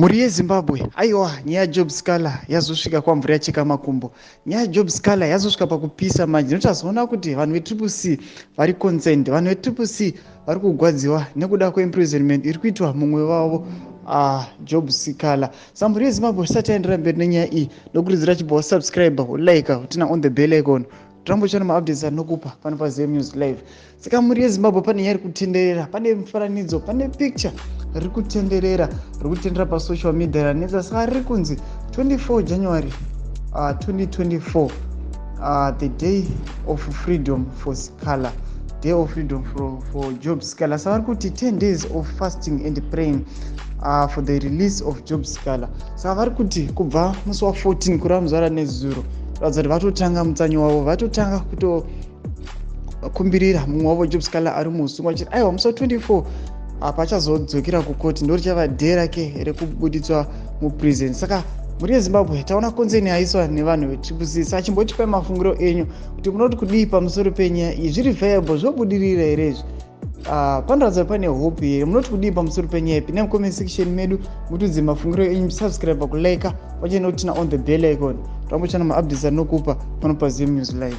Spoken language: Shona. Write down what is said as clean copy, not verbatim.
Muri yeZimbabwe, aiwa, nyaya JobSikhala yazosvika kwamvura yacheka makumbo. Nyaya JobSikhala yazosvika pakupisa manje. Notazoona kuti vanhu veTCC vari concerned, vanhu veTCC vari kugwadziwa nekuda kweimprisonment iri kuitwa mumwe wavo JobSikhala. Saka muri yeZimbabwe isati yaendera mberi nenyaya iyi, ndokurudzira chibva subscribe, like, utina on the bell icon. Tirambochana maupdates anokupa pano paZM News Live. Saka muri yeZimbabwe pane nyaya iri kutenderera, pane mufananidzo, pane picture riri kutenderera pa social media ranetsa. Saka riri kunzi 24 January 2024 the day of freedom for Sikhala, day of freedom for JobSikhala. Saka vari kuti 10 days of fasting and praying for the release of JobSikhala. Saka vari kuti kubva musi wa14 kurava muzvara nezuro kuti vatotanga mutsanyo wavo, vatotanga kutokumbirira mumwe wavo JobSikhala ari muusungwa achiti aiwa musi wa24 pachazodzokera kukoti ndo richava dhee rake rekubuditswa muprison. Saka muri yeZimbabwe taona konzeni yaiswa nevanhu veTCC. Saka chimbotipai mafungiro enyu kuti munoti kudii pamusoro penyaya iyi, zviri viable, zvobudirira here izvi? Panoratidza pane hope here. Munoti kudii pamusoro penyaya iyi? Pinai mucomment section medu mutidze mafungiro enyu, subscribe, kulike pachena kutina on the bell icon. Tambochana maupdates anokupa pano paZM News Live.